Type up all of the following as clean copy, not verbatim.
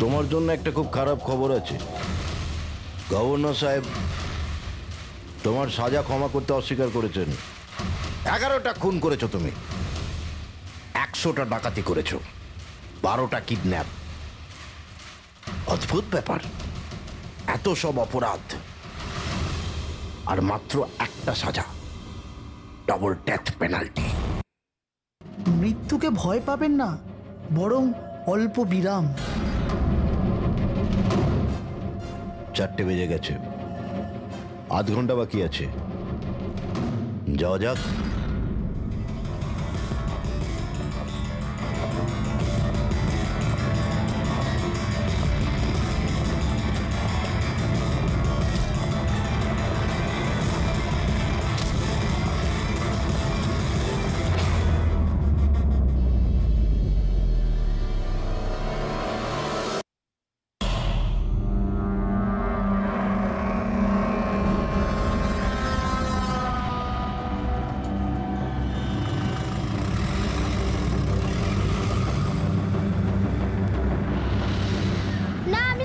তোমার জন্য একটা খুব খারাপ খবর আছে। গভর্নর সাহেব তোমার সাজা ক্ষমা করতে অস্বীকার করেছেন। 11টা খুন করেছো তুমি, 100টা ডাকাতি করেছো, 12টা কিডন্যাপ। অদ্ভুত ব্যাপার, এত সব অপরাধ আর মাত্র একটা সাজা, ডবল ডেথ পেনাল্টি। মৃত্যুকে ভয় পাবেন না, বরং অল্প বিরাম। 4টে বেজে গেছে, আধ ঘন্টা বাকি আছে, যাওয়া যাক।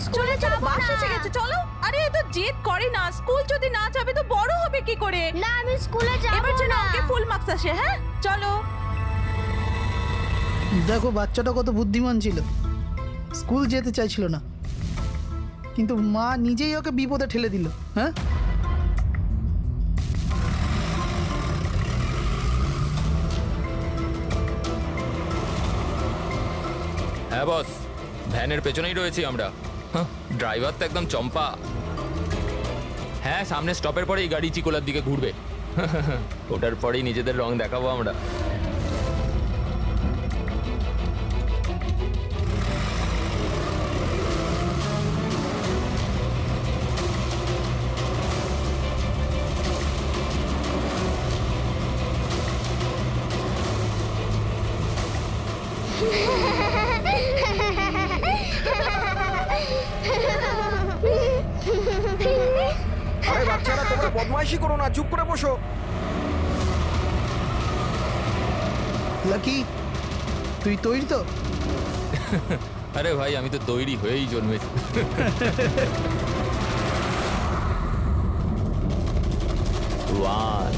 স্কুলে যাব না। বাস এসে গেছে, চলো। আরে এ তো জেদ করে না, স্কুল যদি না যাবে তো বড় হবে কি করে? না আমি স্কুলে যাব না। এবার যেন ওকে ফুল মার্কস আসে। হ্যাঁ চলো। দেখো বাচ্চাটা কত বুদ্ধিমান ছিল, স্কুল যেতে চাইছিল না, কিন্তু মা নিজেই ওকে বিপদে ঠেলে দিল। হ্যাঁ, হ্যাঁ বস, ভ্যানের পেছনেই রয়েছি আমরা। ড্রাইভার তো একদম চম্পা। হ্যাঁ, সামনে স্টপের পরেই গাড়ি চিকোলার দিকে ঘুরবে। ওটার পরেই নিজেদের রং দেখাবো আমরা। আরে বাচ্চারা, তোমরা বদমাইশি করো না, চুপ করে বসো। লাকি তুই তৈরি তো? আরে ভাই, আমি তো তৈরি হয়েই জন্মেছি। One,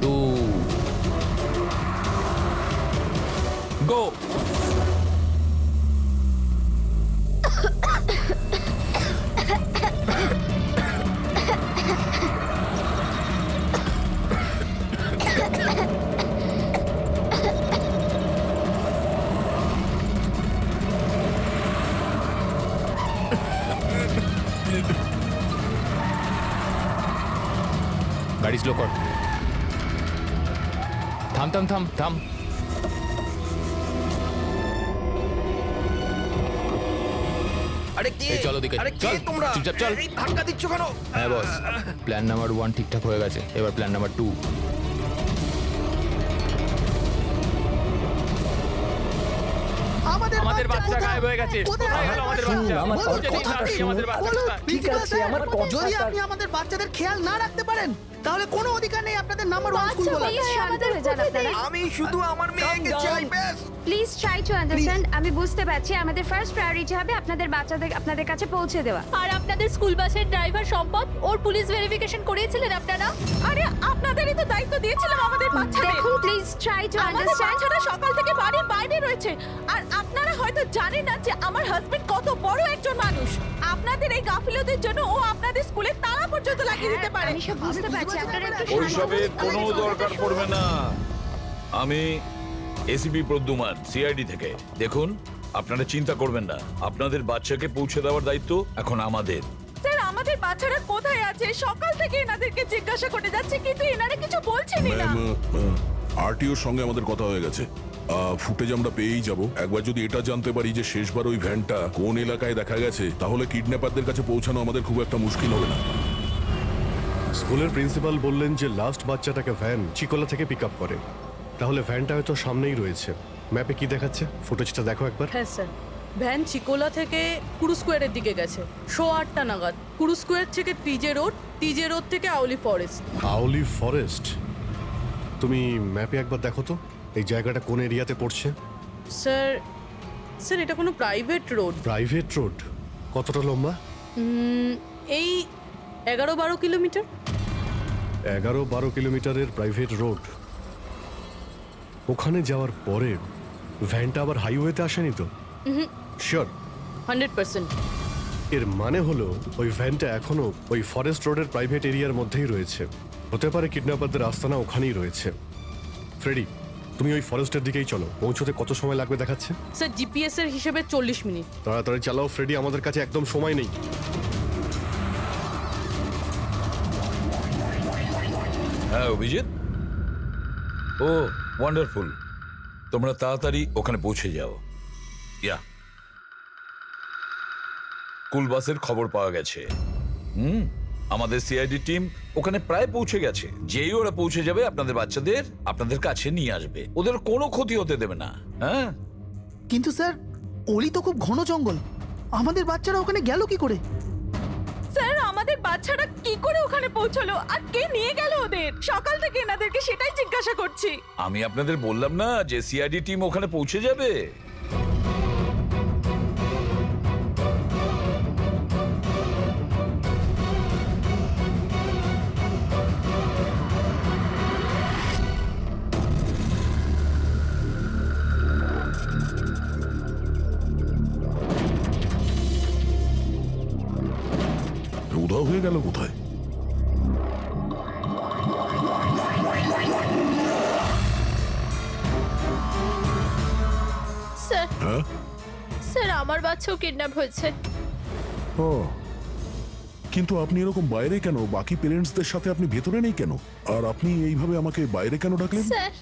two, go! গাড়ি স্লো কর। থাম থাম থাম থাম। আরে কি? এই চলো দিকে, আরে কি চল, তোমরা? চুপচাপ চল। এই ধাক্কা দিচ্ছ কেন? হ্যাঁ বস, প্ল্যান নাম্বার 1 ঠিকঠাক হয়ে গেছে, এবার প্ল্যান নাম্বার 2। আমাদের বাচ্চা গায়েব হয়ে গেছে। কোথায় গেল আমাদের বাচ্চা? আমাদের বাচ্চা। ঠিক আছে, যদি আপনি আমাদের বাচ্চাদের খেয়াল না রাখতে পারেন তাহলে কোনো অধিকার নেই আপনাদের নাম্বার 1 স্কুল বলার। প্লিজ শান্ত হয়ে যান আপনারা। আমি শুধু আমার মেয়েকে চাই, ব্যাস। Please try to understand. আমি বুঝতে পারছি আমাদের ফার্স্ট প্রায়োরিটি হবে আপনাদের বাচ্চাদের আপনাদের কাছে পৌঁছে দেওয়া। আর আপনাদের স্কুল বাসের ড্রাইভার সম্পদ, ওর পুলিশ ভেরিফিকেশন করিয়েছিলেন আপনারা। আরে আপনাদেরই তো দায়িত্ব দিয়েছিলাম আমাদের বাচ্চাদের। দেখুন প্লিজ ট্রাই টু আমাদের আন্ডারস্ট্যান্ড। বাচ্চারা সকাল থেকে বাড়ির বাইরে রয়েছে, আর আপনারা হয়তো জানেন না যে আমার হাজবেন্ড কত বড় একজন মানুষ। আপনাদের এই গাফিলতির জন্য ও আপনাদের স্কুলে তালা পর্যন্ত লাগিয়ে দিতে পারে। আমি সব বুঝতে পারছি, আপনারা একটু শান্ত ওইসবের হন। কোনো দরকার পড়বে না। আমি এসিপি প্রদ্যুমান, সিআইডি থেকে। দেখুন, আপনারা চিন্তা করবেন না, আপনাদের বাচ্চাকে পৌঁছে দেওয়ার দায়িত্ব এখন আমাদের। স্যার, আমাদের বাচ্চারা কোথায় আছে? সকাল থেকে এনাদেরকে জিজ্ঞাসা করে যাচ্ছে, কিন্তু এনারা কিছু বলছেনই না। আরটিওর সঙ্গে আমাদের কথা হয়ে গেছে, ফুটেজ আমরা পেয়েই যাব। একবার যদি এটা জানতে পারি যে শেষবার ওই ভ্যানটা কোন এলাকায় দেখা গেছে, তাহলে কিডন্যাপারদের কাছে পৌঁছানো আমাদের খুব একটা মুশকিল হবে না। স্কুলের প্রিন্সিপাল বললেন যে লাস্ট বাচ্চাটাকে ভ্যান চিকোলা থেকে পিক আপ করে, তাহলে ভ্যানটা হয়তো সামনেই রয়েছে। ম্যাপে কি দেখাচ্ছে? ফুটেজটা দেখো একবার। হ্যাঁ স্যার। ভ্যান চিকোলা থেকে কুরু স্কোয়ারের দিকে গেছে 8:30 নাগাদ। কুরু স্কোয়ার থেকে টিজে রোড থেকে আউলি ফরেস্ট। আউলি ফরেস্ট? তুমি ম্যাপে একবার দেখো তো এই জায়গাটা কোন এরিয়াতে পড়ছে। স্যার এটা কোনো প্রাইভেট রোড। Private road? কতটা লম্বা? এই 11-12 কিলোমিটার। 11-12 কিলোমিটারের প্রাইভেট রোড। ওখানে যাওয়ার পরে ভ্যানটা আবার হাইওয়েতে আসেনি তো? শিওর? 100%। এর মানে হলো ওই ভ্যানটা এখনো ওই ফরেস্ট রোডের প্রাইভেট এরিয়ার মধ্যেই রয়েছে। হতে পারে কিডন্যাপারদের আস্তানা ওখানেই রয়েছে। ফ্রেডি, তুমি ওই ফরেস্টের দিকেই চলো। পৌঁছতে কত সময় লাগবে দেখাচ্ছে? স্যার জিপিএস এর হিসেবে 40 মিনিট। তাড়াতাড়ি চালাও ফ্রেডি, আমাদের কাছে একদম সময় নেই। হ্যাঁ অভিজিৎ, ও ওয়ান্ডারফুল। তোমরা তাড়াতাড়ি ওখানে পৌঁছে যাও। ইয়া, স্কুল বাসের খবর পাওয়া গেছে। আমাদের সিআইডি টিম ওখানে প্রায় পৌঁছে গেছে। যেই ওরা পৌঁছে যাবে আপনাদের বাচ্চাদের আপনাদের কাছে নিয়ে আসবে। ওদের কোনো ক্ষতি হতে দেবে না। হ্যাঁ, কিন্তু স্যার অলি তো খুব ঘন জঙ্গল, আমাদের বাচ্চারা ওখানে গেল কি করে? স্যার আমাদের বাচ্চারা কি করে ওখানে পৌঁছলো আর কে নিয়ে গেল ওদের? সকাল থেকে এনাদেরকে সেটাই জিজ্ঞাসা করছি। আমি আপনাদের বললাম না যে সিআইডি টিম ওখানে পৌঁছে যাবে। উধাও হয়ে গেল কোথায়? স্যার হ্যাঁ? স্যার আমার বাচ্চাও কিডন্যাপ হয়েছে। ও, কিন্তু আপনি এরকম বাইরে কেন? বাকি পেরেন্টসদের সাথে আপনি ভেতরে নেই কেন? আর আপনি এইভাবে আমাকে বাইরে কেন ডাকলেন? স্যার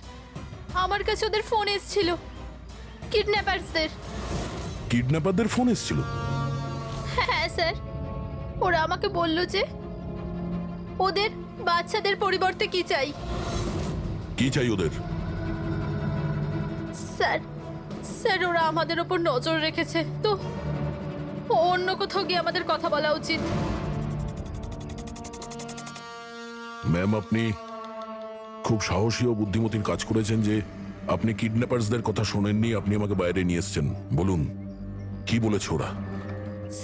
আমার কাছে ওদের ফোন এসেছিল, কিডন্যাপারসদের। কিডন্যাপারদের ফোন এসেছিল? হ্যাঁ স্যার, ওরা আমাকে বলল যে ওদের বাচ্চাদের পরিবর্তে কি চাই। কি চাই ওদের? স্যার স্যার ওরা আমাদের ওপর নজর রেখেছে, তো অন্য কোথাও গিয়ে আমাদের কথা বলা উচিত। ম্যাম, আপনি খুব সাহসী ও বুদ্ধিমতীর কাজ করেছেন যে আপনি কিডন্যাপারসদের কথা শোনেননি, আপনি আমাকে বাইরে নিয়ে এসেছেন। বলুন কি বলেছে ওরা?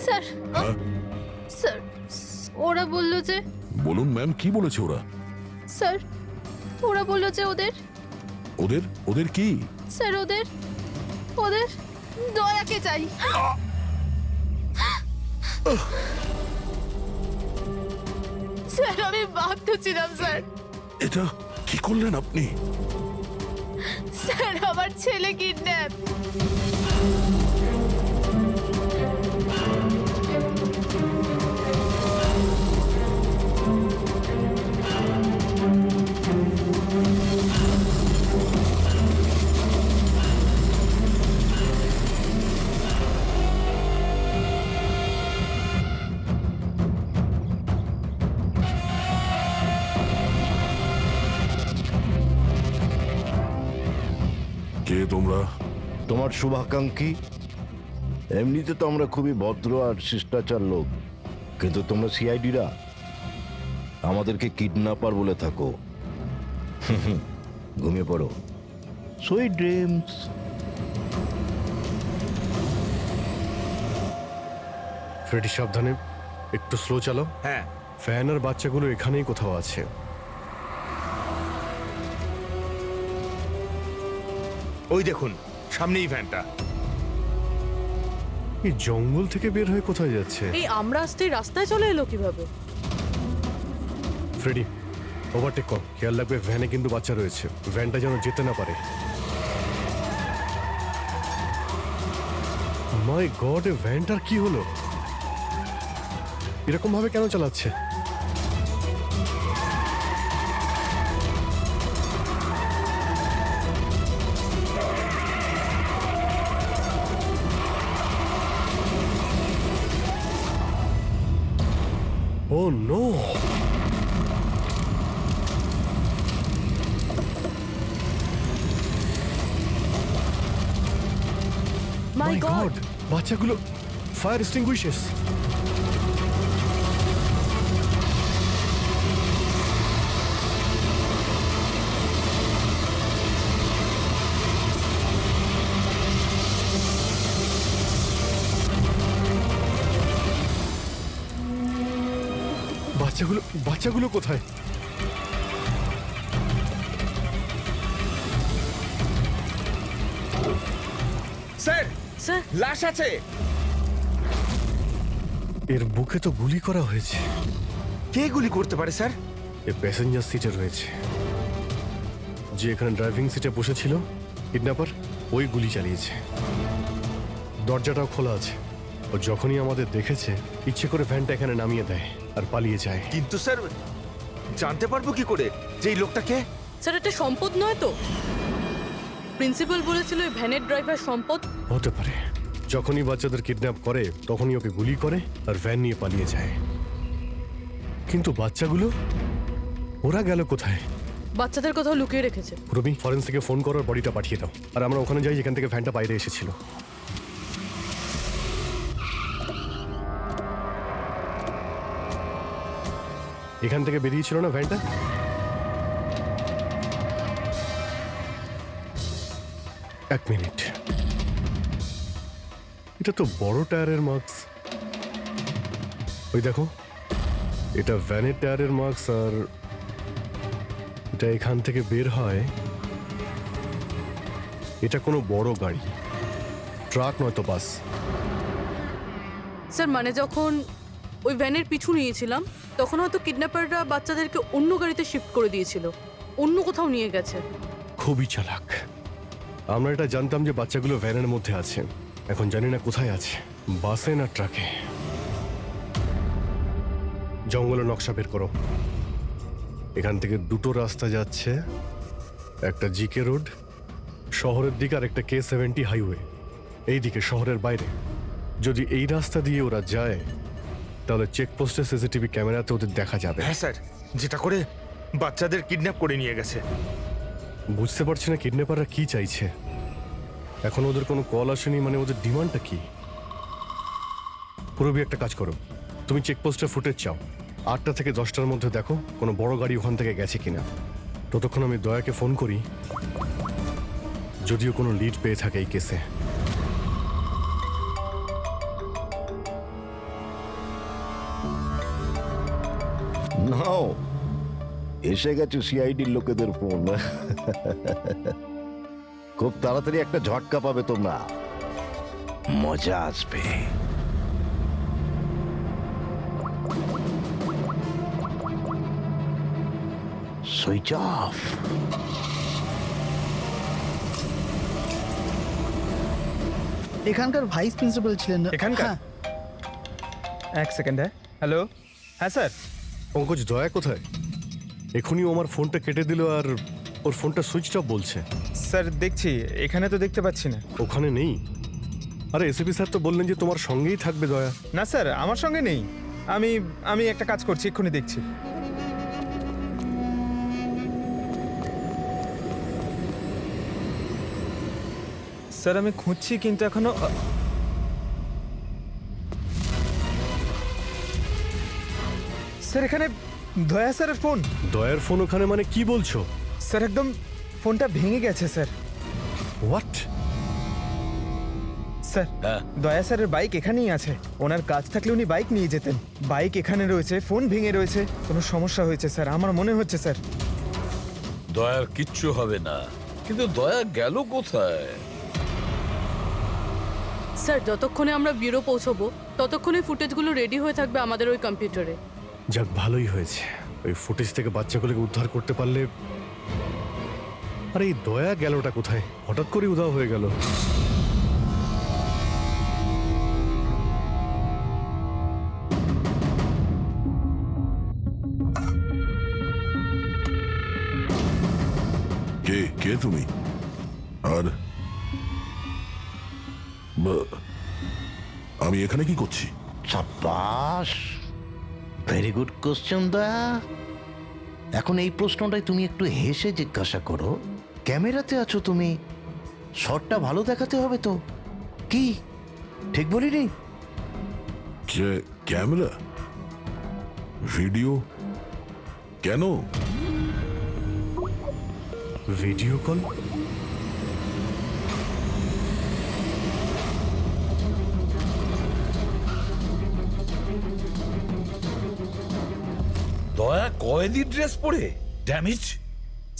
স্যার হ্যাঁ? স্যার ওরা বলল যে, বলুন ম্যাম, কি বলেছে ওরা? স্যার ওরা বলল যে ওদের ওদের ওদের কি? স্যার ওদের ওদের দয়াকে চাই। স্যার আমি বাধ্য ছিলাম স্যার। এটা কি করলেন আপনি? স্যার আমার ছেলে কিডন্যাপ। কে তোমরা? তোমার শুভাকাঙ্ক্ষী। এমনিতে তো আমরা খুবই ভদ্র আর শিষ্টাচার লোক, কিন্তু তোমরা সিআইডিরা আমাদেরকে কিডন্যাপার বলে থাকো। ঘুমিয়ে পড়ো। Sweet dreams. ফ্রেডি সাবধানে, একটু স্লো চালাও। হ্যাঁ, ফ্যান আর বাচ্চাগুলো এখানেই কোথাও আছে। ওই দেখুন সামনেই ভ্যানটা। এই জঙ্গল থেকে বের হয়ে কোথায় যাচ্ছে? এই আমরা আসতে রাস্তায় চলে এলো কিভাবে? ফ্রেডি, ওভারটেক কর। খেয়াল রাখবে ভ্যানে কিন্তু বাচ্চা রয়েছে, ভ্যানটা যেন যেতে না পারে। মাই গড, এই ভ্যানটার কি হলো? এরকম ভাবে কেন চালাচ্ছে? Oh no! My My god, God! বাচ্চাগুলো ফায়ার এক্সটিংগুইশার্স। বাচ্চাগুলো কোথায়? স্যার স্যার লাশ আছে। এর বুকে তো গুলি করা হয়েছে। কে গুলি করতে পারে স্যার? এ প্যাসেঞ্জার সিটে রয়েছে। যে এখানে ড্রাইভিং সিটে বসেছিল কিডন্যাপার, ওই গুলি চালিয়েছে। দরজাটাও খোলা আছে। ও যখনই আমাদের দেখেছে ইচ্ছে করে ভ্যানটা এখানে নামিয়ে দেয় আর পালিয়ে যায়। কিন্তু স্যার জানতে পারবো কি করে যে এই লোকটা কে? স্যার এটা সম্পদ নয় তো? প্রিন্সিপাল বলেছিল এই ভ্যানের ড্রাইভার সম্পদ। হতে পারে। যখনই বাচ্চাদের কিডন্যাপ করে তখনই ওকে গুলি করে আর ভ্যান নিয়ে পালিয়ে যায়। কিন্তু বাচ্চাগুলো ওরা গেল কোথায়? বাচ্চাদের কোথাও লুকিয়ে রেখেছে। রবি, ফরেন্সিকে ফোন করার বডিটা পাঠিয়ে দাও আর আমরা ওখানে যাই যেখান থেকে ভ্যানটা বাইরে এসেছিল। এখান থেকে বেরিয়েছিল না ভ্যানটা? এক মিনিট, এটা তো বড় টায়ারের মার্কস। ওই দেখো, এটা ভ্যানের টায়ারের মার্কস আর এটা এখান থেকে বের হয়। এটা কোনো বড় গাড়ি, ট্রাক নয়তো বাস। স্যার মানে যখন ওই ভ্যানের পিছু নিয়েছিলাম তখন হয়তো কিডন্যাপাররা বাচ্চাদেরকে অন্য গাড়িতে শিফট করে দিয়েছিল, অন্য কোথাও নিয়ে গেছে। খুবই চালাক। আমরা এটা জানতাম যে বাচ্চাগুলো ভ্যানের মধ্যে আছে, এখন জানি না কোথায় আছে, বাসে না ট্রাকে। জঙ্গলের নকশা বের করো। এখান থেকে দুটো রাস্তা যাচ্ছে, একটা জিকে রোড শহরের দিকে আর একটা K70 হাইওয়ে এই দিকে শহরের বাইরে। যদি এই রাস্তা দিয়ে ওরা যায় তাহলে চেকপোস্টের সিসিটিভি ক্যামেরাতে ওদের দেখা যাবে। হ্যাঁ স্যার, যেটা করে বাচ্চাদের কিডন্যাপ করে নিয়ে গেছে। বুঝতে পারছি না কিডন্যাপাররা কি চাইছে। এখন ওদের কোনো কল আসেনি, মানে ওদের ডিমান্ডটা কি? পুরবি, একটা কাজ করো, তুমি চেকপোস্টের ফুটেজ চাও, 8টা থেকে 10টার মধ্যে দেখো কোনো বড় গাড়ি ওখান থেকে গেছে কিনা। ততক্ষণ আমি দয়াকে ফোন করি, যদিও কোনো লিড পেয়ে থাকে এই কেসে। নাও, এসে গেছে সিআইডির লোকেদের ফোন। খুব তাড়াতাড়ি একটা ঝটকা পাবে তোমরা, মজা আসবে। Switch off. এখানকার ভাইস প্রিন্সিপাল ছিলেন। এখানকার? হ্যাঁ, এক সেকেন্ড। হ্যালো, হ্যাঁ স্যার। পঙ্কজ, দয়া কোথায়? এখনই ও আমার ফোনটা কেটে দিল আর ওর ফোনটা সুইচ অফ বলছে। স্যার দেখছি, এখানে তো দেখতে পাচ্ছি না। ওখানে নেই? আরে এসপি স্যার তো বললেন যে তোমার সঙ্গেই থাকবে দয়া। না স্যার, আমার সঙ্গে নেই। আমি একটা কাজ করছি, এক্ষুনি দেখছি। স্যার আমি খুঁজছি কিন্তু এখনো স্যার এখানে দয়া স্যারের ফোন। দয়ার ফোন ওখানে মানে কি বলছো? স্যার একদম ফোনটা ভেঙে গেছে স্যার। হোয়াট? স্যার দয়া স্যারের বাইক এখানেই আছে। ওনার কাজ থাকলে উনি বাইক নিয়ে যেতেন। বাইক এখানে রয়েছে, ফোন ভেঙে রয়েছে, কোনো সমস্যা হয়েছে স্যার, আমার মনে হচ্ছে স্যার। দয়ার কিচ্ছু হবে না, কিন্তু দয়া গেল কোথায়? স্যার যতক্ষণে আমরা ব্যুরো পৌঁছবো ততক্ষণে ফুটেজগুলো রেডি হয়ে থাকবে আমাদের ওই কম্পিউটারে। যাক, ভালোই হয়েছে। ওই ফুটেজ থেকে বাচ্চাগুলোকে উদ্ধার করতে পারলে। আরে এই দয়া গেলটা কোথায়? হঠাৎ করে উধাও হয়ে গেল। কে কে তুমি? আর আমি এখানে কি করছি? সাব্বাস, ভেরি গুড কোশ্চেন দয়া। এখন এই প্রশ্নটাই তুমি একটু হেসে জিজ্ঞাসা করো। ক্যামেরাতে আছো তুমি, শটটা ভালো দেখাতে হবে তো। কি ঠিক বলিনি? যে ক্যামেরা, ভিডিও, কেন? Video call? দয়া কয়েদি ড্রেস পরে ড্যামেজ।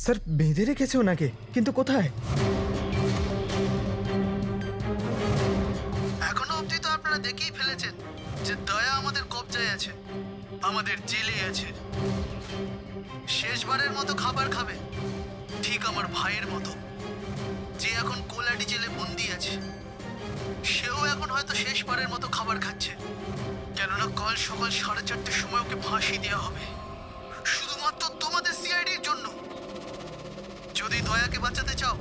স্যার বেঁধে রেখেছে ওনাকে, কিন্তু কোথায়? এখনো অবধি তো আপনারা দেখেই ফেলেছেন যে দয়া আমাদের কবজায় আছে, আমাদের জেলে আছে। শেষবারের মতো খাবার খাবে, ঠিক আমার ভাইয়ের মতো, যে এখন কোলাডি জেলে বন্দি আছে। সেও এখন হয়তো শেষবারের মতো খাবার খাচ্ছে, কেননা কাল সকাল 4:30টার সময় ওকে ফাঁসি দেওয়া হবে, শুধুমাত্র তোমাদের সিআইডির জন্য। যদি দয়াকে বাঁচাতে চাও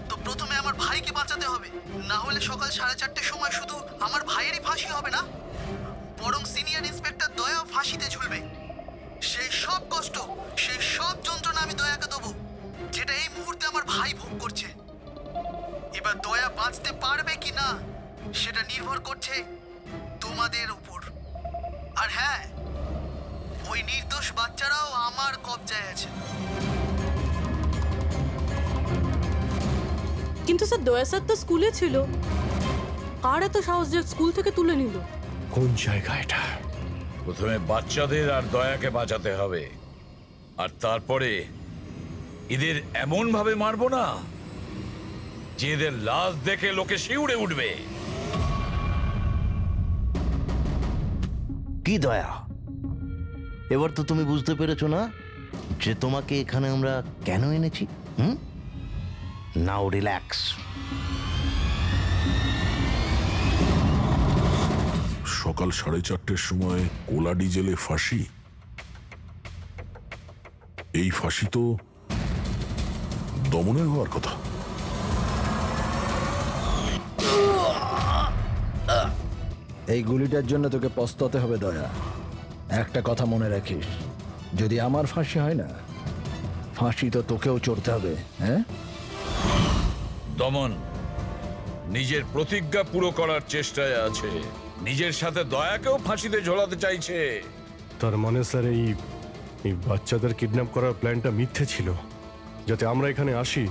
তো প্রথমে আমার ভাইকে বাঁচাতে হবে, না হলে সকাল 4:30টার সময় শুধু আমার ভাইয়েরই ফাঁসি হবে না, বরং সিনিয়র ইন্সপেক্টর দয়াও ফাঁসিতে ঝুলবে। সেই সব কষ্ট, সেই সব যন্ত্রণা আমি দয়াকে দেবো, যেটা এই মুহূর্তে আমার ভাই ভোগ করছে। এবার দয়া বাঁচতে পারবে কি না সেটা নির্ভর করছে তোমাদের উপর। আর হ্যাঁ, ওই নির্দোষ বাচ্চারাও আমার কবজায় আছে। কিন্তু স্যার দয়া স্যার তো স্কুলে ছিল, কার এত সাহস যে স্কুল থেকে তুলে নিল? কোন জায়গা এটা? প্রথমে বাচ্চাদের আর দয়াকে বাঁচাতে হবে, আর তারপরে এদের এমন ভাবে মারবো না যে এদের লাশ দেখে লোকে শিউরে উঠবে। কি দয়া, এবার তো তুমি বুঝতে পেরেছো না যে তোমাকে এখানে আমরা কেন এনেছি? নাও রিল্যাক্স। সকাল 4:30টার সময় কোলাডি জেলে ফাঁসি। এই ফাঁসি তো দমনের হওয়ার কথা। এই গুলিটার জন্য তোকে পস্তাতে হবে দয়া। একটা কথা মনে রাখিস, যদি আমার ফাঁসি হয় না, ফাঁসি তো তোকেও চড়তে হবে। হ্যাঁ, দমন নিজের প্রতিজ্ঞা পুরো করার চেষ্টায় আছে, নিজের সাথে দয়াকেও ফাঁসিতে ঝোলাতে চাইছে। তার মানে স্যার এই বাচ্চাদের কিডন্যাপ করার প্ল্যানটা মিথ্যে ছিল, যাতে আমরা এখানে আসি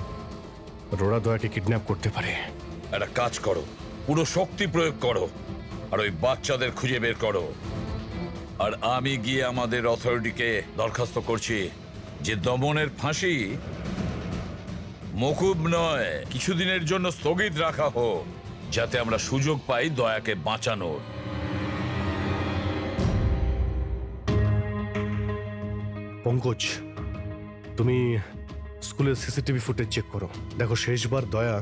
আর ওরা দয়াকে কিডন্যাপ করতে পারে। একটা কাজ করো, পুরো শক্তি প্রয়োগ করো আর ওই বাচ্চাদের খুঁজে বের করো। আর আমি গিয়ে আমাদের অথরিটিকে দরখাস্ত করছি যে দমনের ফাঁসি মকুব নয়, কিছুদিনের জন্য স্থগিত রাখা হোক, যাতে আমরা সুযোগ পাই দয়াকে বাঁচানোর। পঙ্কজ, তুমি স্কুলের সিসিটিভি ফুটেজ চেক করো, দেখো শেষবার দয়া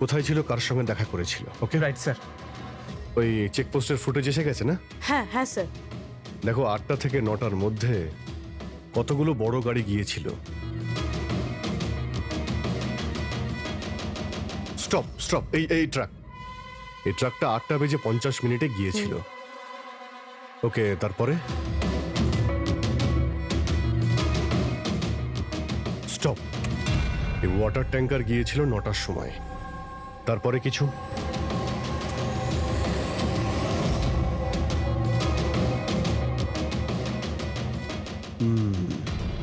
কোথায় ছিল, কার সঙ্গে দেখা করেছিল। Okay right sir. ওই চেকপোস্টের ফুটেজ এসে গেছে না? হ্যাঁ হ্যাঁ স্যার। দেখো 8টা থেকে 9টার মধ্যে কতগুলো বড় গাড়ি গিয়েছিল। স্টপ স্টপ, এই ট্রাকটা 8:50 গিয়েছিল। ওকে, তারপরে স্টপ, এই ওয়াটার ট্যাঙ্কার গিয়েছিল 9টার সময়। তারপরে কিছু?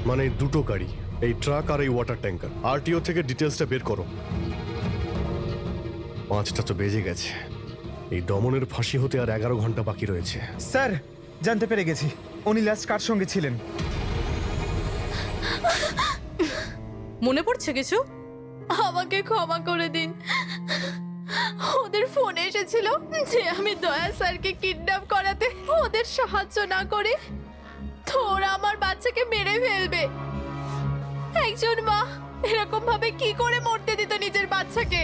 মানে দুটো গাড়ি, এই ট্রাক আর এই ওয়াটার ট্যাঙ্কার। আরটিও থেকে ডিটেলসটা বের করো। 5টা তো বেজে গেছে, এই দমনের ফাঁসি হতে আর 11 ঘন্টা বাকি রয়েছে। স্যার জানতে পেরে গেছি উনি লাস্ট কার সঙ্গে ছিলেন। মনে পড়ছে কিছু? আমাকে ক্ষমা করে দিন। ওদের ফোনে এসেছিল যে আমি দয়া স্যারকে কিডন্যাপ করাতে ওদের সাহায্য না করে তো ওরা আমার বাচ্চাকে মেরে ফেলবে। একজন মা এরকম ভাবে কি করে মরতে দিত নিজের বাচ্চাকে?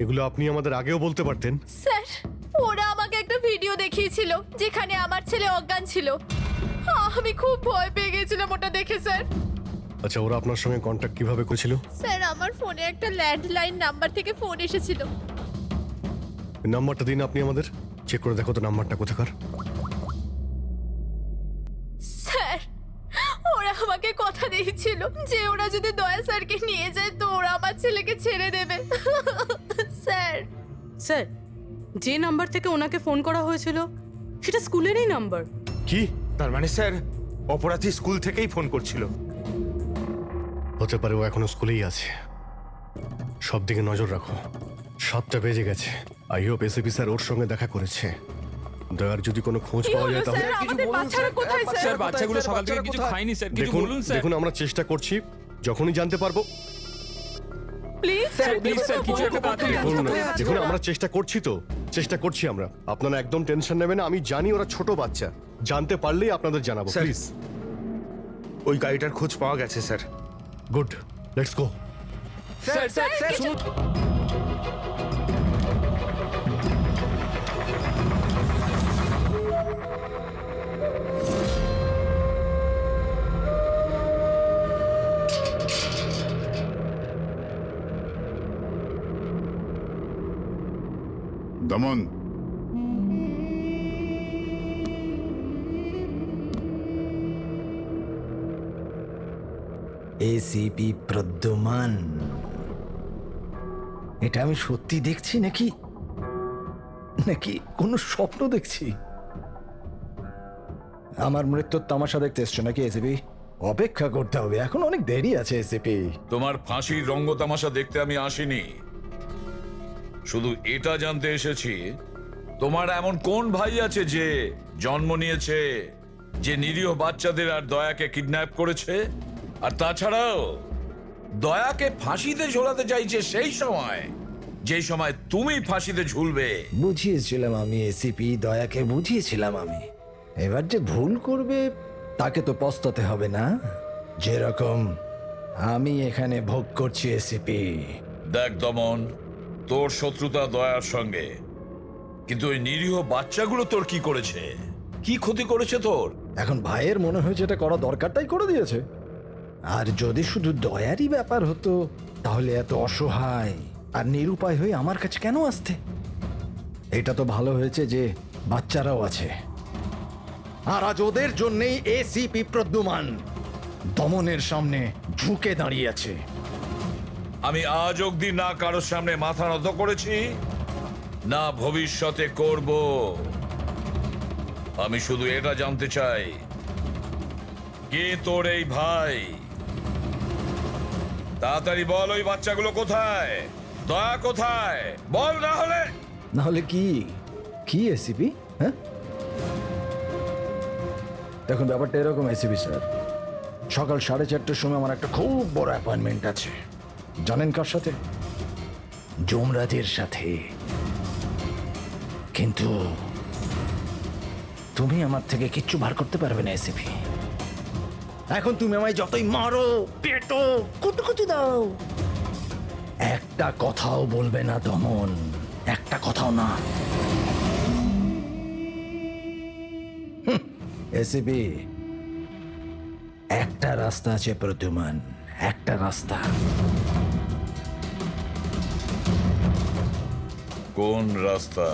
এগুলো আপনি আমাদের আগেও বলতে পারতেন। স্যার, ওরা আমাকে একটা ভিডিও দেখিয়েছিল যেখানে আমার ছেলে অজ্ঞান ছিল। আমি খুব ভয় পেয়ে গেছিলাম ওটা দেখে স্যার। আচ্ছা, ওরা আপনার সঙ্গে কন্ট্যাক্ট কিভাবে করেছিল? স্যার, আমার ফোনে একটা ল্যান্ডলাইন নাম্বার থেকে ফোন এসেছিল। নাম্বারটা দিন আপনি আমাদের, চেক করে দেখো তো নাম্বারটা কোথাকার। স্যার, ওরা আমাকে কথা দিয়েছিল যে ওরা যদি দয়া স্যারকে নিয়ে যায় তো ওরা আমার ছেলেকে ছেড়ে দেবে। স্যার স্যার যে নাম্বার থেকে ওনাকে ফোন করা হয়েছিল সেটা স্কুলেরই নাম্বার। কি তার মানে স্যার অপরাধী স্কুল থেকেই ফোন করছিল। হতে পারে ও এখনো স্কুলেই আছে। সব দিকে নজর রাখো। 7টা বেজে গেছে। আই হোপ এসিপি স্যার ওর সঙ্গে দেখা করেছে। দয়ার যদি কোনো খোঁজ কি পাওয়া হলো যায় তাহলে স্যার? আমাদের বাচ্চারা কোথায় স্যার? স্যার বাচ্চাগুলো সকাল থেকে কিছু খায়নি স্যার, কিছু দেখুন বলুন স্যার। দেখুন আমরা চেষ্টা করছি, যখনই জানতে পারবো। প্লিজ স্যার প্লিজ স্যার কিছু একটা করুন। দেখুন দেখুন আমরা চেষ্টা করছি তো, চেষ্টা করছি আমরা। আপনারা একদম টেনশন নেবেন না। আমি জানি ওরা ছোট বাচ্চা, জানতে পারলেই আপনাদের জানাবো। স্যার। প্লিজ। ওই গাড়িটার খোঁজ পাওয়া গেছে sir. Good, let's go. Sir sir sir শুনুন। দমন, এসিপি প্রদ্যুমান, এটা আমি সত্যি দেখছি নাকি নাকি কোনো স্বপ্ন দেখছি? আমার মৃত্যুর তামাশা দেখতে এসছো নাকি এসিপি? অপেক্ষা করতে হবে, এখন অনেক দেরি আছে এসিপি। তোমার ফাঁসির রঙ্গতামাশা দেখতে আমি আসিনি, শুধু এটা জানতে এসেছি তোমার এমন কোন ভাই আছে যে জন্ম নিয়েছে, যে নিরীহ বাচ্চাদের আর দয়াকে কিডন্যাপ করেছে, আর তাছাড়াও দয়াকে ফাঁসিতে ঝোলাতে চাইছে সেই সময় যেই সময় তুমি ফাঁসিতে ঝুলবে। বুঝিয়েছিলাম আমি এসিপি, দয়াকে বুঝিয়েছিলাম আমি। এবার যে ভুল করবে তাকে তো পস্তাতে হবে না, যেরকম আমি এখানে ভোগ করছি এসিপি। দেখ দমন, তোর শত্রুতা দয়ার সঙ্গে, কিন্তু ওই নিরীহ বাচ্চাগুলো তোর কি করেছে, কি ক্ষতি করেছে তোর? এখন ভাইয়ের মনে হয়েছে এটা করা দরকার তাই করে দিয়েছে। আর যদি শুধু দয়ারই ব্যাপার হতো তাহলে এত অসহায় আর নিরুপায় হয়ে আমার কাছে কেন আসতে? এটা তো ভালো হয়েছে যে বাচ্চারাও আছে, আর আজ ওদের জন্যই এসিপি প্রদ্যুমান দমনের সামনে ঝুঁকে দাঁড়িয়ে আছে। আমি আজ অব্দি না কারোর সামনে মাথা নত করেছি, না ভবিষ্যতে করব। আমি শুধু এটা জানতে চাই, কে তোর এই ভাই? তাড়াতাড়ি বল, ওই বাচ্চাগুলো কোথায়? দয়া কোথায়? বল, না হলে কি কি এসিপি? হ্যাঁ দেখুন ব্যাপারটা এরকম এসিপি স্যার, সকাল 4:30টার সময় আমার একটা খুব বড় অ্যাপয়েন্টমেন্ট আছে। জানেন কার সাথে? যমরাজের সাথে। কিন্তু তুমি আমার থেকে কিচ্ছু বার করতে পারবে না এসিপি। এখন তুমি আমায় যতই মারো, পেটো, কুটুকুটি দাও, একটা কথাও বলবে না দমন, একটা কথাও না। এসিপি, একটা রাস্তা আছে প্রদ্যুমান, একটা রাস্তা। কোন রাস্তা?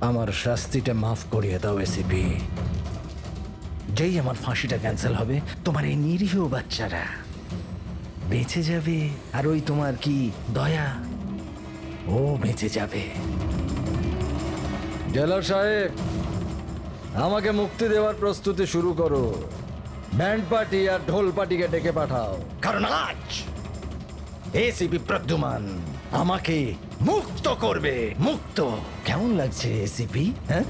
আমার শাস্তিটা মাফ করিয়ে দাও এসিপি। যেই আমার ফাঁসিটা ক্যান্সেল হবে তোমার এই নিরীহ বাচ্চারা বেঁচে যাবে, আর ওই তোমার কি দয়া, ও বেঁচে যাবে। জেলার সাহেব, আমাকে মুক্তি দেওয়ার প্রস্তুতি শুরু করো। ব্যান্ড পার্টি আর ঢোল পার্টিকে ডেকে পাঠাও, কারণ আজ এসিপি প্রদ্যুমান আমাকে মুক্ত করবে। মুক্ত কেমন লাগছে এসিপি? হ্যাঁ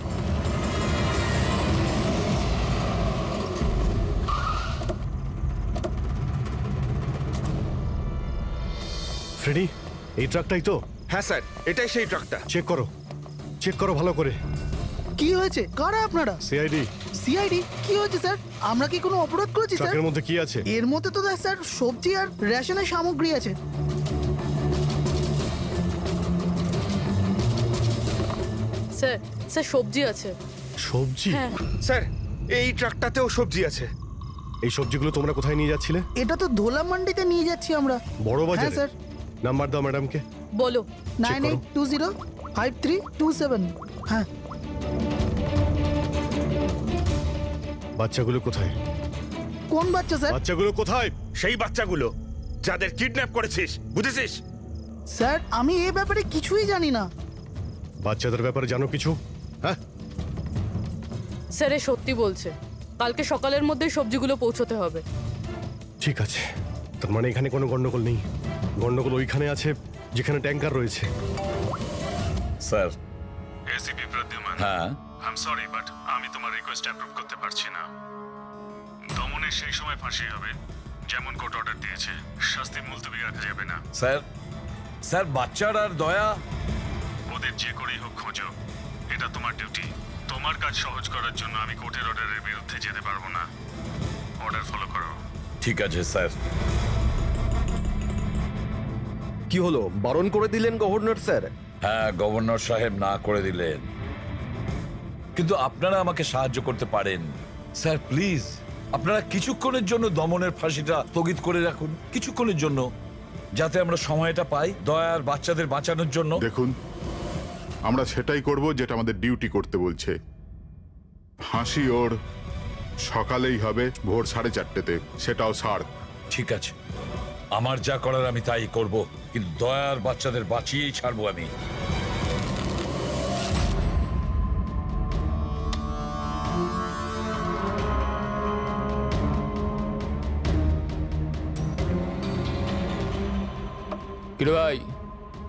ফ্রেডি, এই ট্রাকটাই তো? হ্যাঁ স্যার, এটাই সেই ট্রাকটা। চেক করো ভালো করে। কি হয়েছে? কারা আপনারা? সিআইডি। সিআইডি? কি হয়েছে স্যার? আমরা কি কোনো অপরাধ করেছি স্যার? ট্রাকের মধ্যে কি আছে? এর মধ্যে তো স্যার সবজি আর রেশনের সামগ্রী আছে। স্যার স্যার সবজি আছে। সবজি? হ্যাঁ স্যার, এই ট্রাকটাতেও সবজি আছে। এই সবজিগুলো তোমরা কোথায় নিয়ে যাচ্ছিলে? এটা তো ধোলা মান্ডিতে নিয়ে যাচ্ছি আমরা। বড় হ্যাঁ বাজারে? স্যার। নাম্বার দাও ম্যাডামকে। বলো। 98205327। হ্যাঁ। বাচ্চাগুলো কোথায়? কোন বাচ্চা স্যার? বাচ্চাগুলো কোথায়? সেই বাচ্চাগুলো যাদের কিডন্যাপ করেছিস, বুঝেছিস? স্যার আমি এই ব্যাপারে কিছুই জানি না। বাচ্চাদের ব্যাপারে জানো কিছু? হ্যাঁ, স্যার এ সত্যি বলছে, কালকে সকালের মধ্যেই সবজিগুলো পৌঁছতে হবে। ঠিক আছে। তার মানে এখানে কোনো গন্ডগোল নেই। গন্ডগোল ওইখানে আছে যেখানে ট্যাঙ্কার রয়েছে। স্যার। এসিপি প্রদ্যুমান, হ্যাঁ, আই এম সরি বাট আমি তোমার রিকোয়েস্ট অ্যাপ্রুভ করতে পারছি না। দমনের সেই সময় ফাঁসি হবে যেমন কোর্ট অর্ডার দিয়েছে, শাস্তি মুলতবি রাখা যাবে না। স্যার বাচ্চার আর দয়া, ওদের যে করেই হোক খোঁজো, এটা তোমার ডিউটি। তোমার কাজ সহজ করার জন্য আমি কোর্টের অর্ডারের বিরুদ্ধে যেতে পারবো না। অর্ডার ফলো করো। ঠিক আছে স্যার। কি হলো, বারণ করে দিলেন গভর্নর স্যার? হ্যাঁ, গভর্নর সাহেব না করে দিলেন, কিন্তু আপনারা আমাকে সাহায্য করতে পারেন। স্যার প্লিজ, আপনারা কিছুক্ষণের জন্য দমনের ফাঁসিটা স্থগিত করে রাখুন, কিছুক্ষণের জন্য, যাতে আমরা সময়টা পাই দয়ার বাচ্চাদের বাঁচানোর জন্য। দেখুন, আমরা সেটাই করব যেটা আমাদের ডিউটি করতে বলছে। ফাঁসি ওর সকালেই হবে, ভোর 4:30-তে, সেটাও সার। ঠিক আছে, আমার যা করার আমি তাই করব, কিন্তু দয়ার বাচ্চাদের বাঁচিয়েই ছাড়বো আমি। কিরে ভাই,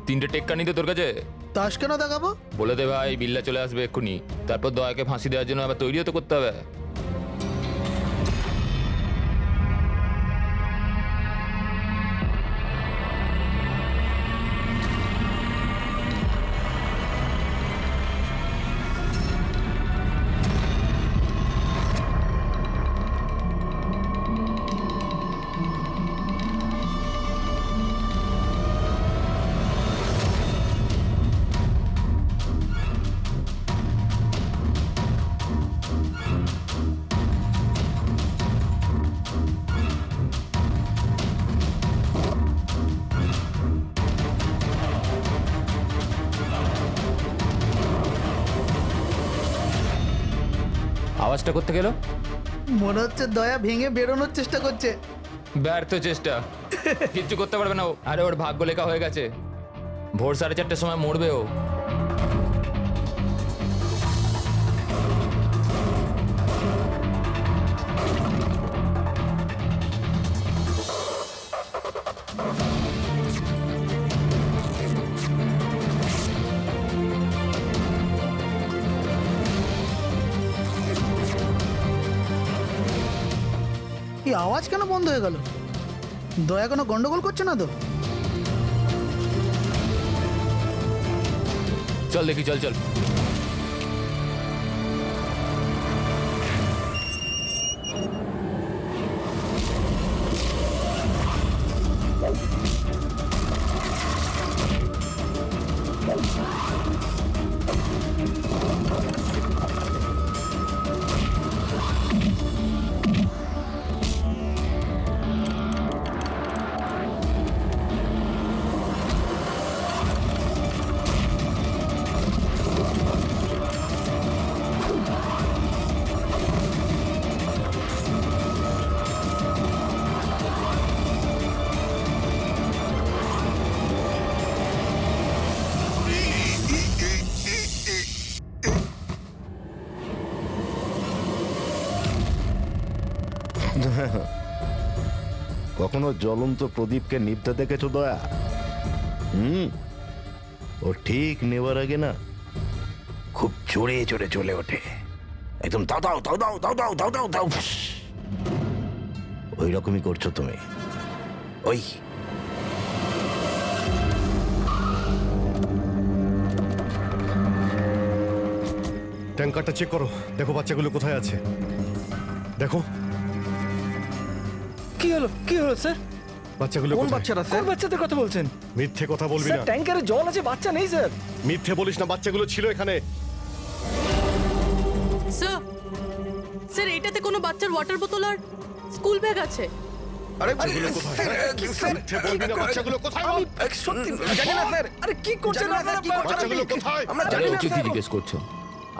3টে টেক্কা নিতে তোর কাছে? তাস কেন দেখাবো? বলে দে ভাই, বিল্লা চলে আসবে এক্ষুনি, তারপর দয়াকে ফাঁসি দেওয়ার জন্য আবার তৈরিও তো করতে হবে। আওয়াজটা করতে গেল, মনে হচ্ছে দয়া ভেঙে বেরোনোর চেষ্টা করছে। ব্যর্থ চেষ্টা, কিচ্ছু করতে পারবে না ও। আরে ওর ভাগ্য লেখা হয়ে গেছে, ভোর 4:30-র সময় মরবে ও। এই আওয়াজ কেন বন্ধ হয়ে গেল? দয়া কোনো গন্ডগোল করছে না তো? চল দেখি, চল চল। কখনো জ্বলন্ত প্রদীপকে নিভতে দেখেছো দয়া? ও ঠিক নেবার আগে না খুব জোরে জোরে চলে ওঠে, একদম দাও দাও দাও দাও দাও দাও দাও দাও দাও। ওই রকমই করছো তুমি। ওই ট্যাঙ্কারটা চেক করো, দেখো বাচ্চাগুলো কোথায় আছে। দেখো কি হলো, কি হলো স্যার? বাচ্চাগুলো কোন কোথায়? বাচ্চারা স্যার? কোন বাচ্চাদের কথা বলছেন? মিথ্যে কথা বলবি স্যার না। ট্যাঙ্কারে জল আছে, বাচ্চা নেই স্যার। মিথ্যে বলিস না, বাচ্চাগুলো ছিল এখানে। স্যার, স্যার এটাতে কোনো বাচ্চার ওয়াটার বোতল আর স্কুল ব্যাগ আছে। আরে বাচ্চাগুলো কোথায়? মিথ্যে বলবি না, বাচ্চাগুলো কোথায়? আমি সত্যি জানি না স্যার। আরে কি করছেন আপনারা? বাচ্চাগুলো কোথায়? আমরা আরে জানি না ওকে কি স্যার। জিজ্ঞেস করছো?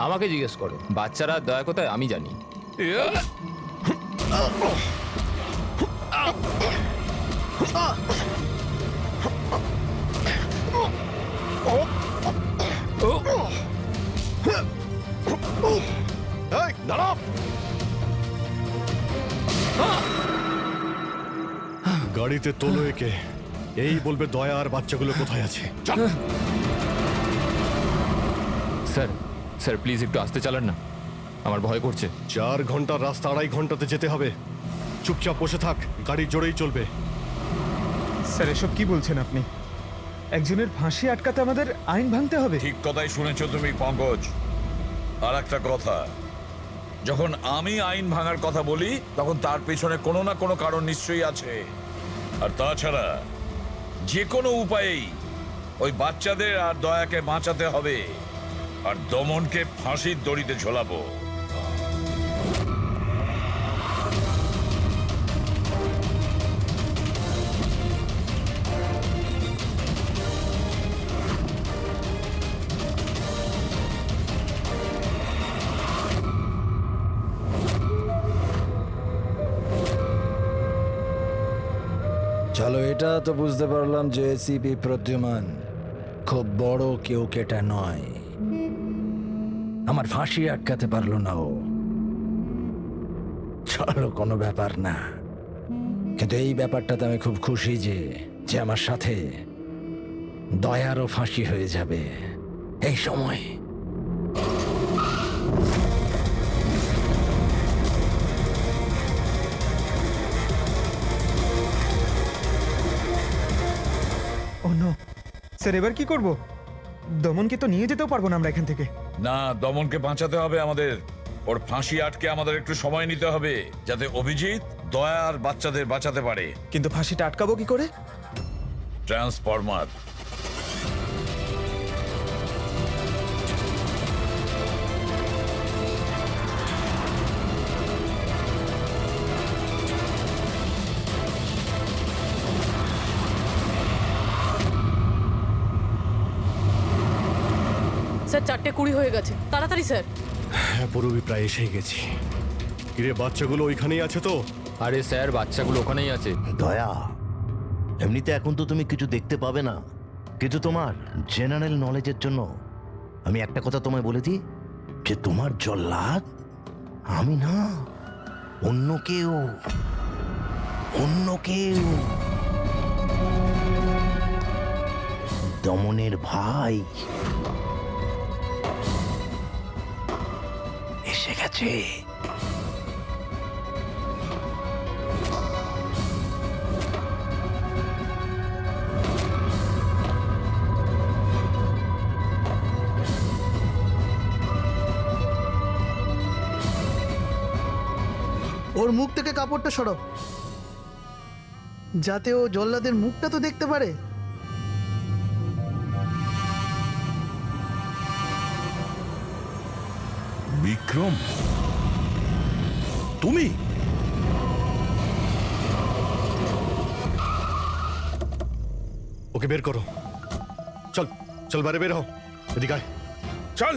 আমাকে জিজ্ঞেস করো, বাচ্চারা দয়া কোথায় আমি জানি। গাড়িতে তোলো একে। এই বলবে দয়া আর বাচ্চাগুলো কোথায় আছে। স্যার স্যার প্লিজ একটু আসতে চালান না, আমার ভয় করছে। 4 ঘন্টার রাস্তা 2.5 ঘন্টাতে যেতে হবে। চুপচাপ বসে থাক, গাড়ি জোরেই চলবে। স্যার এসব কি বলছেন আপনি? একজনের ফাঁসি আটকাতে আমাদের আইন ভাঙতে হবে? ঠিক কথাই শুনেছো তুমি পঙ্কজ। আর একটা কথা, যখন আমি আইন ভাঙার কথা বলি তখন তার পেছনে কোনো না কোনো কারণ নিশ্চয়ই আছে। আর তাছাড়া যে কোনো উপায়েই ওই বাচ্চাদের আর দয়াকে বাঁচাতে হবে, আর দমনকে ফাঁসির দড়িতে ঝোলাবো। চলো, এটা তো বুঝতে পারলাম যে এসিপি প্রদ্যুমান খুব বড় কেউ কেটা নয়। আমার ফাঁসি আটকাতে পারলো না ও। চলো, কোনো ব্যাপার না। কিন্তু এই ব্যাপারটাতে আমি খুব খুশি যে যে আমার সাথে দয়ারও ফাঁসি হয়ে যাবে এই সময়। ও নো স্যার, এবার কি করব? দমনকে তো নিয়ে যেতেও পারবো না আমরা এখান থেকে। না, দমনকে বাঁচাতে হবে আমাদের। ওর ফাঁসি আটকে আমাদের একটু সময় নিতে হবে, যাতে অভিজিৎ দয়া আর বাচ্চাদের বাঁচাতে পারে। কিন্তু ফাঁসিটা আটকাবো কি করে? ট্রান্সফরমার। স্যার 4:20 হয়ে গেছে, তাড়াতাড়ি স্যার। হ্যাঁ, পুরোপুরি প্রায় এসেই গেছি। কিরে, বাচ্চাগুলো ওইখানেই আছে তো? আরে স্যার, বাচ্চাগুলো ওখানেই আছে। দয়া, এমনিতে এখন তো তুমি কিছু দেখতে পাবে না, কিন্তু তোমার জেনারেল নলেজের জন্য আমি একটা কথা তোমায় বলে দিই, যে তোমার জল্লাদ আমি না, অন্য কেউ। দমনের ভাই এসে গেছে। ওর মুখ থেকে কাপড়টা সরাও, যাতে ও জল্লাদের মুখটা তো দেখতে পারে। বিক্রম, তুমি? ওকে বের করো। চল চল, বাইরে বের হও। এদিকে আয়। চল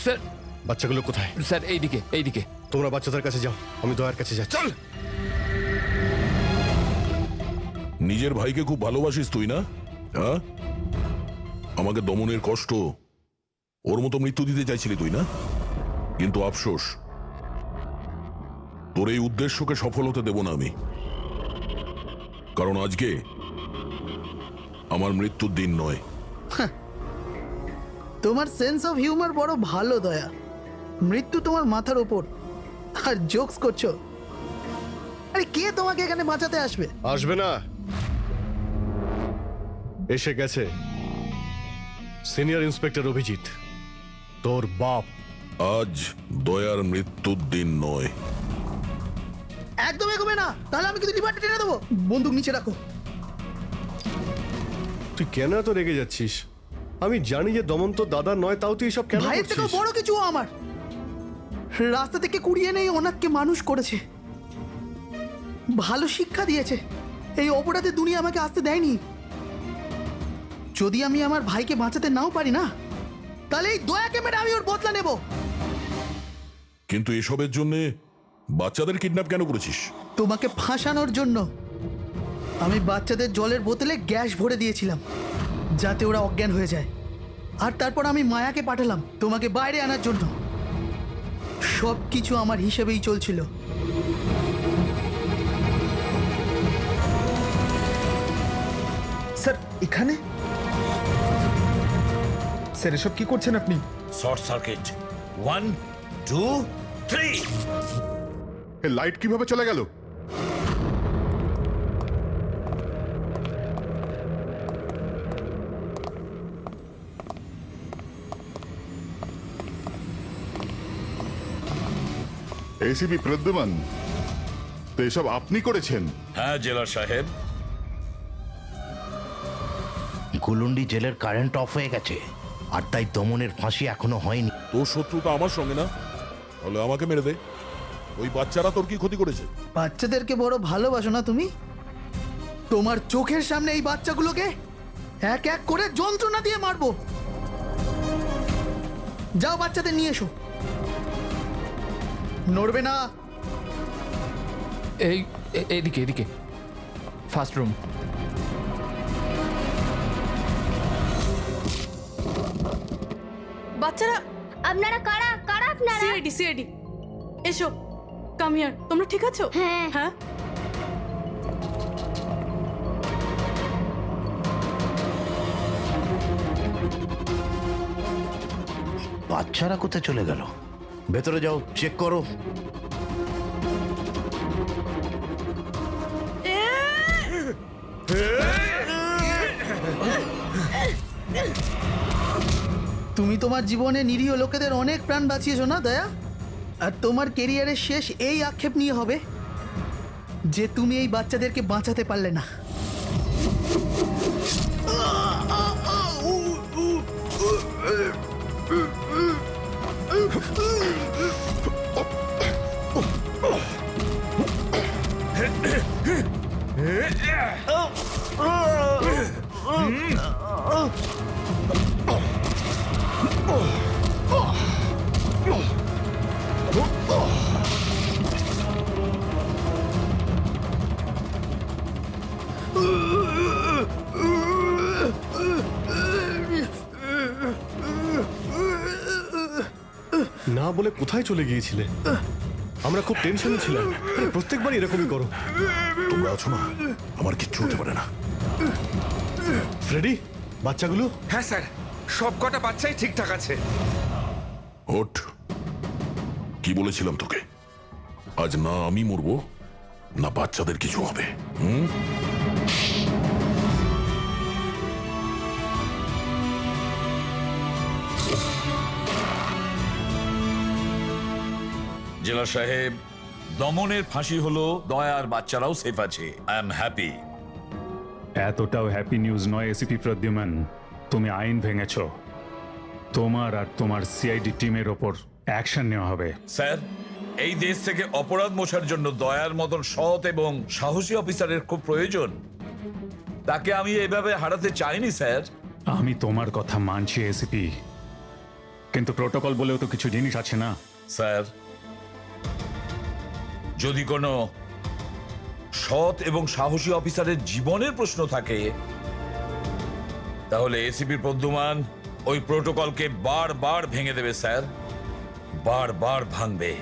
স্যার। বাচ্চাগুলো কোথায়? স্যার এইদিকে এইদিকে। তোমরা বাচ্চাদের কাছে যাও, আমি দয়ার কাছে যাচ্ছি। চল। নিজের ভাইকে খুব ভালোবাসিস তুই না? হ্যাঁ, আমাকে দমনের কষ্ট, ওর মতো মৃত্যু দিতে চাইছিলি তুই না? কিন্তু আফসোস, তোর এই উদ্দেশ্যকে সফল হতে দেব না আমি। কারণ আজকে আমার মৃত্যুর দিন নয়। তোমার সেন্স অফ হিউমার বড় ভালো দয়া। মৃত্যু তোমার মাথার ওপর, আর জোকস করছো। আরে কে তোমাকে এখানে বাঁচাতে আসবে? আসবে না, এসে গেছে সিনিয়র ইন্সপেক্টর অভিজিৎ, তোর বাপ। আজ দয়ার মৃত্যুর দিন নয়। একদম এগোবে না, তাহলে আমি কিন্তু ডিপার্টমেন্টে টেনে দেবো। বন্দুক নিচে রাখো। তুই কেন এত রেগে যাচ্ছিস? আমি জানি যে দমন তো দাদা নয়, তাও তুই সব কেন ভাইয়ের থেকেও করছিস? বড় কিছু ও আমার। রাস্তা থেকে কুড়িয়ে নেই ওনাকে মানুষ করেছে, ভালো শিক্ষা দিয়েছে। এই অপরাধের দুনিয়া আমাকে আসতে দেয়নি। যদি আমি আমার ভাইকে বাঁচাতে নাও পারি না, তাহলে এই দয়াকে মেরে আমি ওর বদলা নেব। কিন্তু এসবের জন্য বাচ্চাদের কিডন্যাপ কেন করেছিস? তোমাকে ফাঁসানোর জন্য। আমি বাচ্চাদের জলের বোতলে গ্যাস ভরে দিয়েছিলাম, যাতে ওরা অজ্ঞান হয়ে যায়। আর তারপর আমি মায়াকে পাঠালাম তোমাকে বাইরে আনার জন্য। সব কিছু আমার হিসেবেই চলছিল। এখানে? স্যার এসব কি করছেন আপনি? শর্ট সার্কিট 1 2 3 এ লাইট কিভাবে চলে গেল? এসিপি প্রদ্যুমান, তো এসব আপনি করেছেন? হ্যাঁ জেলার সাহেব। গুলুন্ডি জেলের কারেন্ট অফ হয়ে গেছে, আর তাই দমনের ফাঁসি এখনো হয়নি। তোর শত্রুতা আমার সঙ্গে না, তাহলে আমাকে মেরে দে। ওই বাচ্চারা তোর কি ক্ষতি করেছে? বাচ্চাদেরকে বড় ভালোবাসো না তুমি? তোমার চোখের সামনে এই বাচ্চাগুলোকে এক এক করে যন্ত্রণা দিয়ে মারবো। যাও বাচ্চাদের নিয়ে এসো। নড়বে না। এইদিকে এদিকে ফার্স্ট রুম। বাচ্চারা, আপনারা কারা কারা আপনারা? সিআইডি সিআইডি, এসো, কাম হিয়ার। তোমরা ঠিক আছো? হ্যাঁ। হ্যাঁ। বাচ্চারা কোথায় চলে গেল? ভেতরে যাও, চেক করো। তুমি তোমার জীবনে নিরীহ লোকেদের অনেক প্রাণ বাঁচিয়েছো না দয়া? আর তোমার কেরিয়ারের শেষ এই আক্ষেপ নিয়ে হবে যে তুমি এই বাচ্চাদেরকে বাঁচাতে পারলে না। না বলে কোথায় চলে গিয়েছিলে? আমরা খুব টেনশনে ছিলাম। আরে প্রত্যেকবার এরকমই করো। তোমরা আছো না, আমার কিচ্ছু হতে পারে না। ফ্রেডি, বাচ্চাগুলো? হ্যাঁ স্যার, সব কটা বাচ্চাই ঠিকঠাক আছে। ওঠ, কি বলেছিলাম তোকে? আজ না আমি মরবো, না বাচ্চাদের কিছু হবে। জেলা সাহেব, দমনের ফাঁসি হলো, দয়ার বাচ্চারাও সেফ আছে। I am happy. এতটাও হ্যাপি নিউজ নয় এসিপি প্রদ্যুমান। তুমি আইন ভেঙেছ, তোমার আর তোমার সিআইডি টিমের ওপর অ্যাকশন নেওয়া হবে। স্যার, এই দেশ থেকে অপরাধ মোছার জন্য দয়ার মতন সৎ এবং সাহসী অফিসারের খুব প্রয়োজন। তাকে আমি এভাবে হারাতে চাইনি স্যার। আমি তোমার কথা মানছি এসিপি, কিন্তু প্রোটোকল বলেও তো কিছু জিনিস আছে না? স্যার, যদি কোনো সৎ এবং সাহসী অফিসারের জীবনের প্রশ্ন থাকে, তাহলে এসিপি প্রদ্যুমান ওই প্রোটোকলকে বারবার ভেঙে দেবে স্যার, বারবার ভাঙবে।